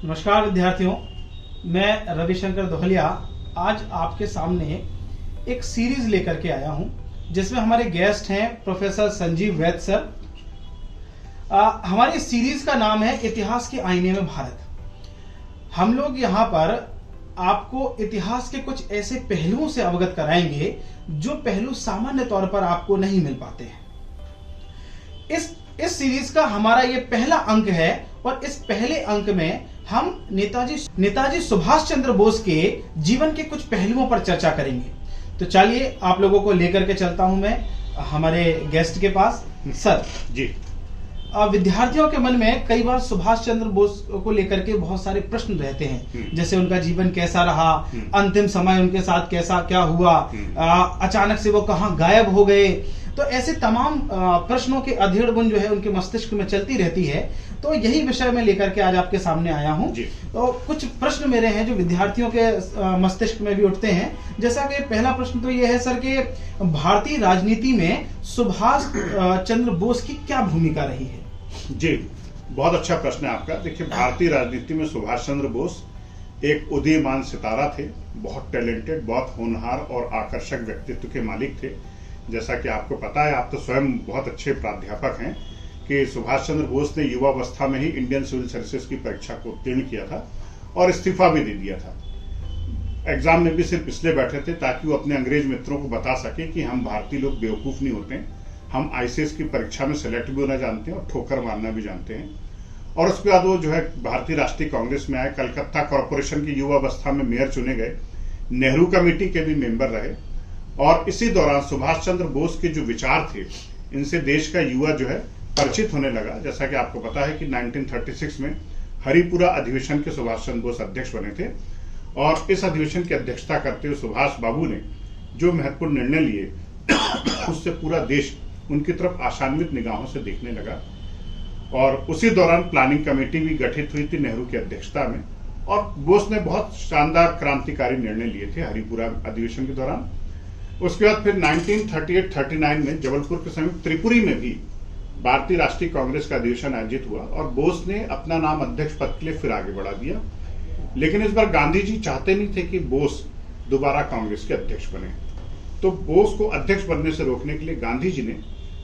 नमस्कार विद्यार्थियों, मैं रविशंकर दोहलिया आज आपके सामने एक सीरीज लेकर के आया हूं जिसमें हमारे गेस्ट हैं प्रोफेसर संजीव वैद सर। हमारी सीरीज का नाम है इतिहास के आईने में भारत। हम लोग यहाँ पर आपको इतिहास के कुछ ऐसे पहलुओं से अवगत कराएंगे जो पहलू सामान्य तौर पर आपको नहीं मिल पाते हैं। इस सीरीज का हमारा ये पहला अंक है और इस पहले अंक में हम नेताजी सुभाष चंद्र बोस के जीवन के कुछ पहलुओं पर चर्चा करेंगे। तो चलिए आप लोगों को लेकर के चलता हूं मैं हमारे गेस्ट के पास। सर जी, विद्यार्थियों के मन में कई बार सुभाष चंद्र बोस को लेकर के बहुत सारे प्रश्न रहते हैं, जैसे उनका जीवन कैसा रहा, अंतिम समय उनके साथ कैसा क्या हुआ, अचानक से वो कहां गायब हो गए। तो ऐसे तमाम प्रश्नों के अधेड़ बुन जो है उनके मस्तिष्क में चलती रहती है। तो यही विषय मैं लेकर के आज आपके सामने आया हूं। तो कुछ प्रश्न मेरे हैं जो विद्यार्थियों के मस्तिष्क में भी उठते हैं। जैसा कि पहला प्रश्न तो ये है सर कि भारतीय राजनीति में सुभाष चंद्र बोस की क्या भूमिका रही है? जी, बहुत अच्छा प्रश्न है आपका। देखिए, भारतीय राजनीति में सुभाष चंद्र बोस एक उदीयमान सितारा थे, बहुत टैलेंटेड, बहुत होनहार और आकर्षक व्यक्तित्व के मालिक थे। जैसा कि आपको पता है, आप तो स्वयं बहुत अच्छे प्राध्यापक हैं, कि सुभाष चंद्र बोस ने युवावस्था में ही इंडियन सिविल सर्विसेज की परीक्षा को उत्तीर्ण किया था और इस्तीफा भी दे दिया था। एग्जाम में भी सिर्फ इसलिए बैठे थे ताकि वो अपने अंग्रेज मित्रों को बता सके कि हम भारतीय लोग बेवकूफ नहीं होते, हम आईसीएस की परीक्षा में सेलेक्ट भी होना जानते हैं और ठोकर मारना भी जानते हैं। और उसके बाद वो जो है भारतीय राष्ट्रीय कांग्रेस में आए, कलकत्ता कॉरपोरेशन की युवावस्था में मेयर चुने गए, नेहरू कमेटी के भी मेंबर रहे। और इसी दौरान सुभाष चंद्र बोस के जो विचार थे, इनसे देश का युवा जो है परिचित होने लगा। जैसा कि आपको पता है कि 1936 में हरिपुरा अधिवेशन के सुभाष चंद्र बोस अध्यक्ष बने थे और इस अधिवेशन की अध्यक्षता करते हुए सुभाष बाबू ने जो महत्वपूर्ण निर्णय लिए उससे पूरा देश उनकी तरफ आशान्वित निगाहों से देखने लगा। और उसी दौरान प्लानिंग कमेटी भी गठित हुई थी नेहरू की अध्यक्षता में, और बोस ने बहुत शानदार क्रांतिकारी निर्णय लिए थे हरिपुरा अधिवेशन के दौरान। उसके बाद फिर 1938-39 में जबलपुर के समीप त्रिपुरी में भी भारतीय राष्ट्रीय कांग्रेस का अधिवेशन आयोजित हुआ और बोस ने अपना नाम अध्यक्ष पद के लिए फिर आगे बढ़ा दिया। लेकिन इस बार गांधी जी चाहते नहीं थे कि बोस दोबारा कांग्रेस के अध्यक्ष बने, तो बोस को अध्यक्ष बनने से रोकने के लिए गांधी जी ने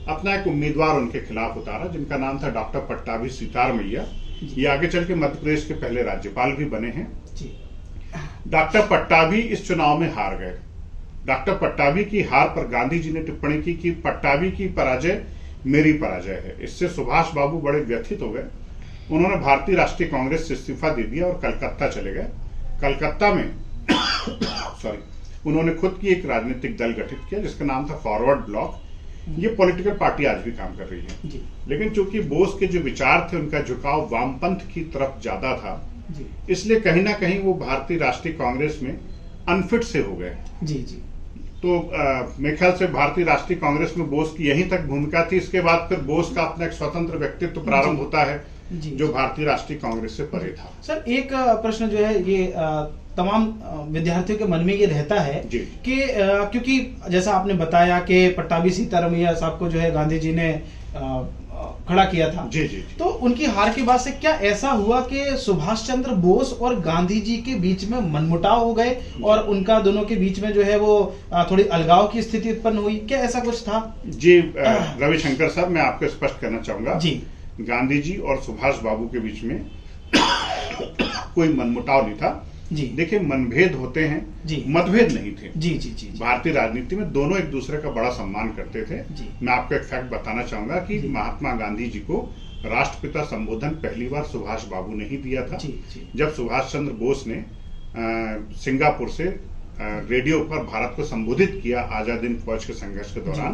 अपना एक उम्मीदवार उनके खिलाफ उतारा, जिनका नाम था डॉक्टर पट्टाभी सीतारमैया। ये आगे चल के मध्य प्रदेश के पहले राज्यपाल भी बने हैं। डॉक्टर पट्टाभी इस चुनाव में हार गए। डॉक्टर पट्टाभी की हार पर गांधी जी ने टिप्पणी की कि पट्टाभी की पराजय मेरी पराजय है। इससे सुभाष बाबू बड़े व्यथित हो गए। उन्होंने भारतीय राष्ट्रीय कांग्रेस से इस्तीफा दे दिया और कलकत्ता चले गए। कलकत्ता में उन्होंने खुद की एक राजनीतिक दल गठित किया जिसका नाम था फॉरवर्ड ब्लॉक। ये पॉलिटिकल पार्टी आज भी काम कर रही है। लेकिन चूंकि बोस के जो विचार थे, उनका झुकाव वामपंथ की तरफ ज्यादा था, इसलिए कहीं ना कहीं वो भारतीय राष्ट्रीय कांग्रेस में अनफिट से हो गए। तो मेरे ख्याल से भारतीय राष्ट्रीय कांग्रेस में बोस की यहीं तक भूमिका थी। इसके बाद फिर बोस का अपना एक स्वतंत्र व्यक्तित्व प्रारंभ होता है जो भारतीय राष्ट्रीय कांग्रेस से परे था। सर, एक प्रश्न जो है ये तमाम विद्यार्थियों के मन में ये रहता है कि क्योंकि जैसा आपने बताया कि पट्टाभी सीतारमैया साहब को जो है गांधी जी ने खड़ा किया था। तो उनकी हार के बाद से क्या ऐसा हुआ कि सुभाष चंद्र बोस और गांधी जी के बीच में मनमुटाव हो गए और उनका दोनों के बीच में जो है वो थोड़ी अलगाव की स्थिति उत्पन्न हुई? क्या ऐसा कुछ था? जी, रविशंकर साहब, मैं आपको स्पष्ट करना चाहूंगा जी, गांधी जी और सुभाष बाबू के बीच में कोई मनमुटाव नहीं था जी। देखिए, मनभेद होते हैं जी, मतभेद नहीं थे जी। भारतीय राजनीति में दोनों एक दूसरे का बड़ा सम्मान करते थे जी। मैं आपको एक फैक्ट बताना चाहूंगा कि महात्मा गांधी जी को राष्ट्रपिता संबोधन पहली बार सुभाष बाबू ने ही दिया था जी। जब सुभाष चंद्र बोस ने सिंगापुर से रेडियो पर भारत को संबोधित किया आजाद हिंद फौज के संघर्ष के दौरान,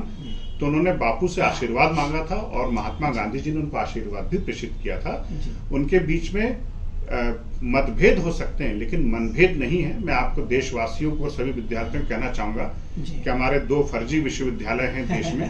तो उन्होंने बापू से आशीर्वाद मांगा था और महात्मा गांधी जी ने उनको आशीर्वाद भी प्रेषित किया था। उनके बीच में मतभेद हो सकते हैं लेकिन मनभेद नहीं है। मैं आपको देशवासियों को, सभी विद्यार्थियों को कहना चाहूंगा कि हमारे 2 फर्जी विश्वविद्यालय हैं देश में,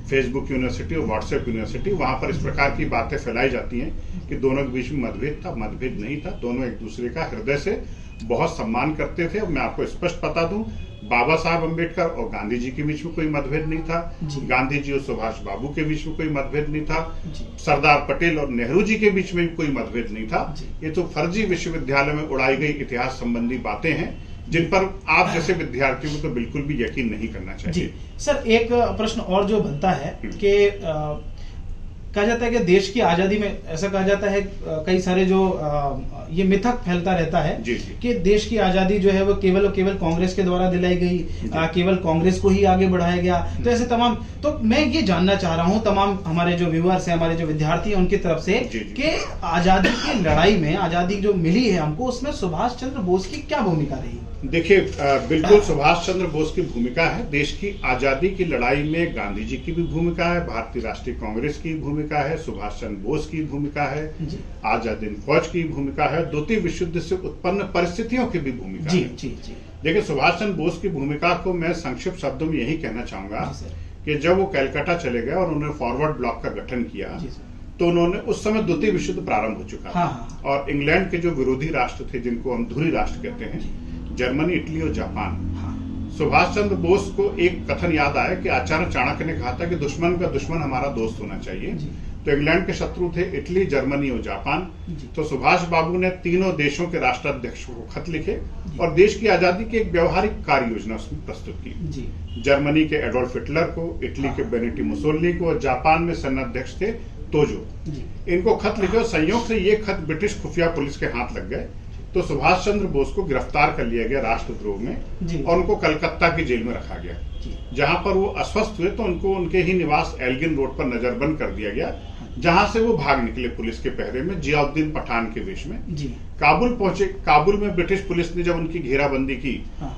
फेसबुक यूनिवर्सिटी और व्हाट्सएप यूनिवर्सिटी। वहां पर इस प्रकार की बातें फैलाई जाती हैं कि दोनों के बीच में मतभेद था। मतभेद नहीं था, दोनों एक दूसरे का हृदय से बहुत सम्मान करते थे। मैं आपको स्पष्ट बता दूं, बाबा साहब अम्बेडकर और गांधी जी के बीच में कोई मतभेद नहीं था, जी। गांधी जी और सुभाष बाबू के बीच में कोई मतभेद नहीं था, जी। सरदार पटेल और नेहरू जी के बीच में भी कोई मतभेद नहीं था। जी। ये तो फर्जी विश्वविद्यालय में उड़ाई गई इतिहास संबंधी बातें हैं जिन पर आप जैसे विद्यार्थियों को तो बिल्कुल भी यकीन नहीं करना चाहिए। जी सर, एक प्रश्न और जो बनता है कि कहा जाता है कि देश की आजादी में ऐसा कहा जाता है, कई सारे जो ये मिथक फैलता रहता है जी, जी। कि देश की आजादी जो है वो केवल और केवल कांग्रेस के द्वारा दिलाई गई, केवल कांग्रेस को ही आगे बढ़ाया गया। तो ऐसे तमाम, तो मैं ये जानना चाह रहा हूँ तमाम हमारे जो व्यूअर्स हैं, हमारे जो विद्यार्थी हैं उनकी तरफ से जी, जी। कि आजादी की लड़ाई में, आजादी जो मिली है हमको, उसमें सुभाष चंद्र बोस की क्या भूमिका रही? देखिए, बिल्कुल सुभाष चंद्र बोस की भूमिका है। देश की आजादी की लड़ाई में गांधी जी की भी भूमिका है, भारतीय राष्ट्रीय कांग्रेस की भूमिका है, सुभाष चंद्र बोस की भूमिका है, आजाद हिंद फौज की भूमिका है, द्वितीय विश्व युद्ध से उत्पन्न परिस्थितियों की भी भूमिका जी, है। जी, जी। देखिए, सुभाष चंद्र बोस की भूमिका को मैं संक्षिप्त शब्दों में यही कहना चाहूंगा कि जब वो कलकत्ता चले गए और उन्होंने फॉरवर्ड ब्लॉक का गठन किया, तो उन्होंने, उस समय द्वितीय विश्व युद्ध प्रारंभ हो चुका था और इंग्लैंड के जो विरोधी राष्ट्र थे, जिनको हम धुरी राष्ट्र कहते हैं, जर्मनी, इटली और जापान, सुभाष चंद्र बोस को एक कथन याद आया कि आचार्य चाणक्य ने कहा था कि दुश्मन का दुश्मन हमारा दोस्त होना चाहिए। तो इंग्लैंड के शत्रु थे इटली, जर्मनी और जापान। तो सुभाष बाबू ने तीनों देशों के राष्ट्राध्यक्षों को खत लिखे और देश की आजादी की एक व्यवहारिक कार्य योजना उसमें प्रस्तुत की। जर्मनी के एडोल्फ हिटलर को, इटली के बेनिटो मुसोलिनी को और जापान में सेनाध्यक्ष थे तोजो, इनको खत लिखे और संयोग से ये खत ब्रिटिश खुफिया पुलिस के हाथ लग गए। तो सुभाष चंद्र बोस को गिरफ्तार कर लिया गया राष्ट्रद्रोह में और उनको कलकत्ता की जेल में रखा गया, जहां पर वो अस्वस्थ हुए तो उनको उनके ही निवास एल्गिन रोड पर नजरबंद कर दिया गया, जहां से वो भाग निकले पुलिस के पहरे में जियाउद्दीन पठान के वेश में। काबुल पहुंचे। काबुल में ब्रिटिश पुलिस ने जब उनकी घेराबंदी की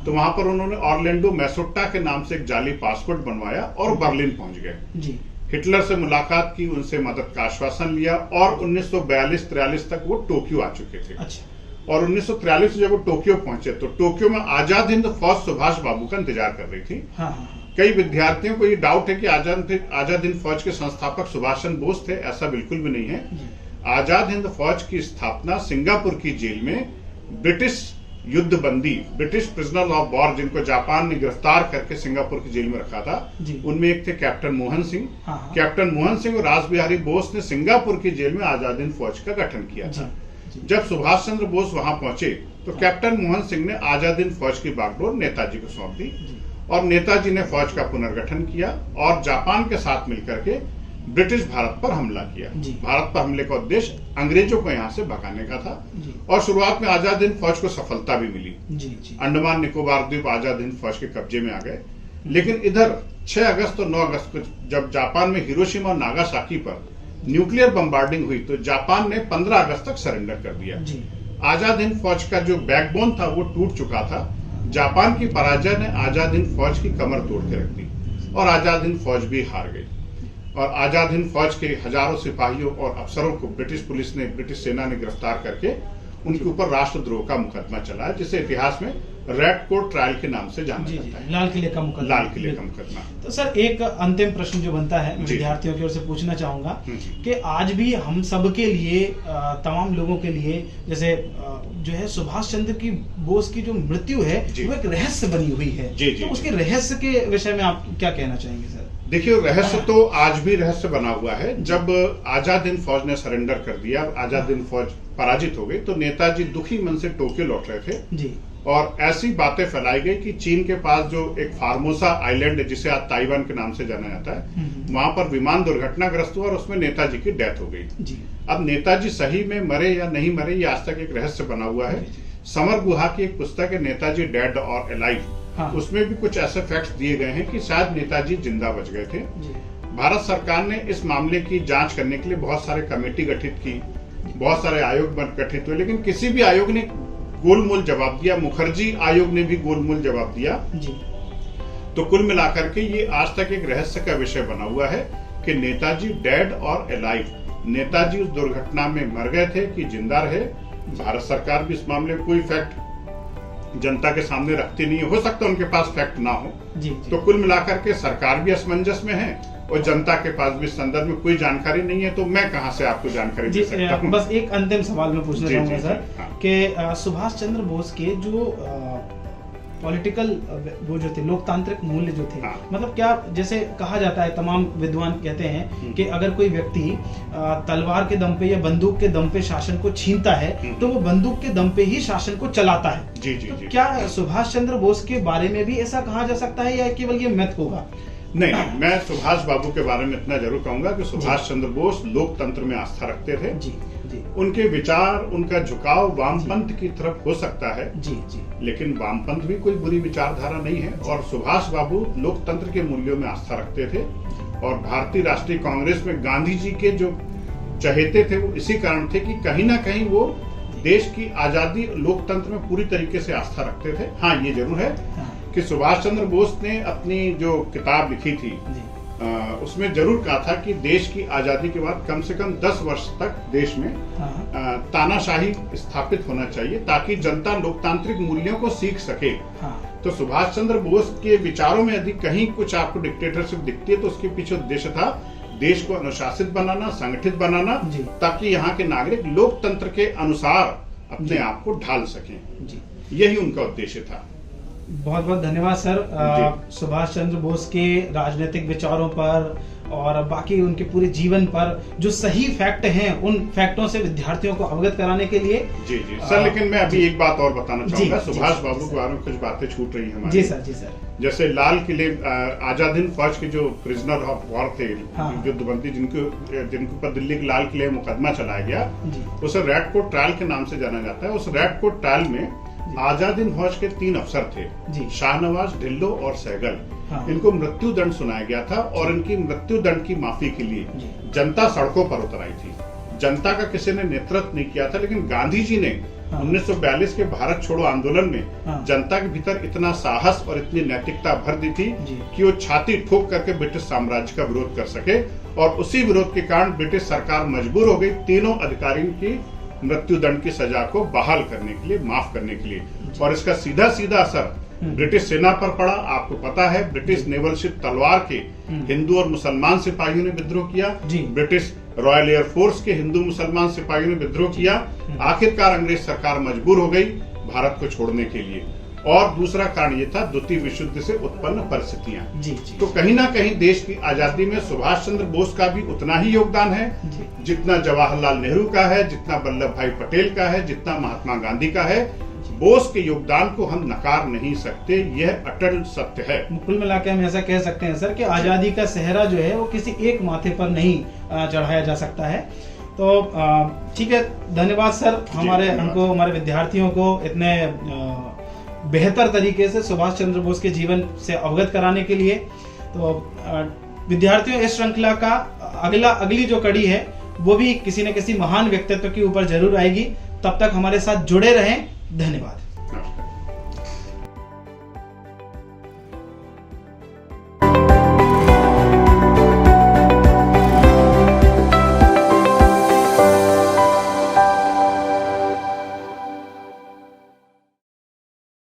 तो वहां पर उन्होंने ऑरलैंडो मैसोट्टा के नाम से एक जाली पासपोर्ट बनवाया और बर्लिन पहुंच गए। हिटलर से मुलाकात की, उनसे मदद का आश्वासन लिया और 1942-43 तक वो टोक्यो आ चुके थे। और 1943 से जब वो टोक्यो पहुंचे तो टोक्यो में आजाद हिंद फौज सुभाष बाबू का इंतजार कर रही थी। कई विद्यार्थियों को ये डाउट है कि आजाद हिंद फौज के संस्थापक सुभाष चंद्र बोस थे। ऐसा बिल्कुल भी नहीं है। आजाद हिंद फौज की स्थापना सिंगापुर की जेल में ब्रिटिश युद्धबंदी, ब्रिटिश प्रिजनर ऑफ वॉर, जिनको जापान ने गिरफ्तार करके सिंगापुर की जेल में रखा था, उनमें एक थे कैप्टन मोहन सिंह। कैप्टन मोहन सिंह और रास बिहारी बोस ने सिंगापुर की जेल में आजाद हिंद फौज का गठन किया था। जब सुभाष चंद्र बोस वहां पहुंचे तो कैप्टन मोहन सिंह ने आजाद हिंद फौज की बागडोर नेताजी को सौंप दी और नेताजी ने फौज का पुनर्गठन किया और जापान के साथ मिलकर के ब्रिटिश भारत पर हमला किया। भारत पर हमले का उद्देश्य अंग्रेजों को यहाँ से भगाने का था और शुरुआत में आजाद हिंद फौज को सफलता भी मिली। अंडमान निकोबार द्वीप आजाद हिंद फौज के कब्जे में आ गए। लेकिन इधर 6 अगस्त और 9 अगस्त को जब जापान में हिरोशिमा और नागासाकी पर न्यूक्लियर बम्बार्डिंग हुई तो जापान ने 15 अगस्त तक सरेंडर कर दिया। आजाद हिंद फौज का जो बैकबोन था वो टूट चुका था। जापान की पराजय ने आजाद हिंद फौज की कमर तोड़ के रख दी और आजाद हिंद फौज भी हार गई और आजाद हिंद फौज के हजारों सिपाहियों और अफसरों को ब्रिटिश पुलिस ने, ब्रिटिश सेना ने गिरफ्तार करके उनके ऊपर राष्ट्रद्रोह का मुकदमा चलाया, जिसे इतिहास में रेड कोर्ट ट्रायल के नाम से जाना जाता है। लाल किले का मुकदमा। लाल किले का मुकदमा। तो सर, एक अंतिम प्रश्न जो बनता है विद्यार्थियों की ओर से पूछना चाहूंगा कि आज भी हम सब के लिए, तमाम लोगों के लिए, जैसे जो है सुभाष चंद्र की बोस की जो मृत्यु है वो एक रहस्य बनी हुई है। तो उसके रहस्य के विषय में आप क्या कहना चाहेंगे सर? देखिए, रहस्य तो आज भी रहस्य बना हुआ है। जब आजाद हिंद फौज ने सरेंडर कर दिया, आजाद हिंद फौज पराजित हो गई, तो नेताजी दुखी मन से टोक्यो लौट रहे थे और ऐसी बातें फैलाई गई कि चीन के पास जो एक फार्मोसा आइलैंड है, जिसे आज ताइवान के नाम से जाना जाता है, वहां पर विमान दुर्घटनाग्रस्त हुआ और उसमें नेताजी की डेथ हो गई। अब नेताजी सही में मरे या नहीं मरे, ये आज तक एक रहस्य बना हुआ है। समर गुहा की एक पुस्तक है, नेताजी डेड और अलाइव, उसमें भी कुछ ऐसे फैक्ट्स दिए गए हैं कि शायद नेताजी जिंदा बच गए थे। भारत सरकार ने इस मामले की जांच करने के लिए बहुत सारे कमेटी गठित की, बहुत सारे आयोग गठित हुए, लेकिन किसी भी आयोग ने गोलमोल जवाब दिया। मुखर्जी आयोग ने भी गोलमोल जवाब दिया। तो कुल मिलाकर के ये आज तक एक रहस्य का विषय बना हुआ है कि नेताजी डेड और अलाइव, नेताजी उस दुर्घटना में मर गए थे कि जिंदा रहे। भारत सरकार भी इस मामले में कोई फैक्ट जनता के सामने रखती नहीं है। हो सकता है उनके पास फैक्ट ना हो। तो कुल मिलाकर के सरकार भी असमंजस में है और जनता के पास भी इस संदर्भ में कोई जानकारी नहीं है, तो मैं कहां से आपको जानकारी दे सकता हूं? बस एक अंतिम सवाल में पूछना चाहूंगा सर कि सुभाष चंद्र बोस के जो पॉलिटिकल वो जो थे, लोकतांत्रिक मूल्य जो थे, हाँ। मतलब क्या, जैसे कहा जाता है, तमाम विद्वान कहते हैं कि अगर कोई व्यक्ति तलवार के दम पे या बंदूक के दम पे शासन को छीनता है तो वो बंदूक के दम पे ही शासन को चलाता है। जी जी तो जी। क्या सुभाष चंद्र बोस के बारे में भी ऐसा कहा जा सकता है या केवल ये मिथ होगा? नहीं, मैं सुभाष बाबू के बारे में इतना जरूर कहूंगा कि सुभाष चंद्र बोस लोकतंत्र में आस्था रखते थे। जी जी उनके विचार, उनका झुकाव वामपंथ की तरफ हो सकता है, जी जी, लेकिन वामपंथ भी कोई बुरी विचारधारा नहीं है। और सुभाष बाबू लोकतंत्र के मूल्यों में आस्था रखते थे और भारतीय राष्ट्रीय कांग्रेस में गांधी जी के जो चहेते थे वो इसी कारण थे कि कहीं ना कहीं वो देश की आजादी, लोकतंत्र में पूरी तरीके से आस्था रखते थे। हाँ, ये जरूर है कि सुभाष चंद्र बोस ने अपनी जो किताब लिखी थी उसमें जरूर कहा था कि देश की आजादी के बाद कम से कम 10 वर्ष तक देश में तानाशाही स्थापित होना चाहिए ताकि जनता लोकतांत्रिक मूल्यों को सीख सके। तो सुभाष चंद्र बोस के विचारों में यदि कहीं कुछ आपको डिक्टेटरशिप दिखती है तो उसके पीछे उद्देश्य था देश को अनुशासित बनाना, संगठित बनाना, ताकि यहाँ के नागरिक लोकतंत्र के अनुसार अपने आप को ढाल सकें। यही उनका उद्देश्य था। बहुत बहुत धन्यवाद सर, सुभाष चंद्र बोस के राजनीतिक विचारों पर और बाकी उनके पूरे जीवन पर जो सही फैक्ट हैं उन फैक्टों से विद्यार्थियों को अवगत कराने के लिए। जी जी सर, लेकिन मैं अभी एक बात और बताना चाहूंगा। सुभाष बाबू के बारे में कुछ बातें छूट रही हैं हमारी। जी सर, जी सर। जैसे लाल किले आजाद हिंद फौज के जो प्रिजनर ऑफ वॉर थे, युद्धबंदी, जिनके ऊपर दिल्ली के लाल किले में मुकदमा चलाया गया, उसे रेड कोट ट्रायल के नाम से जाना जाता है। उस रेड कोट ट्रायल में आजाद हिंद फौज के 3 अफसर थे, शाहनवाज, ढिल्लो और सहगल। इनको मृत्यु दंड सुनाया गया था और इनकी मृत्यु दंड की माफी के लिए जनता सड़कों पर उतर आई थी। जनता का किसी ने नेतृत्व नहीं किया था, लेकिन गांधी जी ने 1942 के भारत छोड़ो आंदोलन में जनता के भीतर इतना साहस और इतनी नैतिकता भर दी थी कि वो छाती ठोक करके ब्रिटिश साम्राज्य का विरोध कर सके। और उसी विरोध के कारण ब्रिटिश सरकार मजबूर हो गई तीनों अधिकारियों की मृत्यु दंड की सजा को बहाल करने के लिए, माफ करने के लिए। और इसका सीधा सीधा असर ब्रिटिश सेना पर पड़ा। आपको पता है, ब्रिटिश नेवल शिप तलवार के हिंदू और मुसलमान सिपाहियों ने विद्रोह किया, ब्रिटिश रॉयल एयरफोर्स के हिंदू मुसलमान सिपाहियों ने विद्रोह किया। आखिरकार अंग्रेज सरकार मजबूर हो गई भारत को छोड़ने के लिए। और दूसरा कारण ये था द्वितीय विश्व युद्ध से उत्पन्न परिस्थितियां। तो कहीं ना कहीं देश की आजादी में सुभाष चंद्र बोस का भी उतना ही योगदान है जितना जवाहरलाल नेहरू का है, जितना वल्लभ भाई पटेल का है, जितना महात्मा गांधी का है। बोस के योगदान को हम नकार नहीं सकते, यह अटल सत्य है। कुल मिला के हम ऐसा कह सकते हैं सर कि आजादी का सेहरा जो है वो किसी एक माथे पर नहीं चढ़ाया जा सकता है। तो ठीक है, धन्यवाद सर, हमारे विद्यार्थियों को इतने बेहतर तरीके से सुभाष चंद्र बोस के जीवन से अवगत कराने के लिए। तो विद्यार्थियों, इस श्रृंखला का अगली जो कड़ी है वो भी किसी न किसी महान व्यक्तित्व के ऊपर जरूर आएगी। तब तक हमारे साथ जुड़े रहें। धन्यवाद।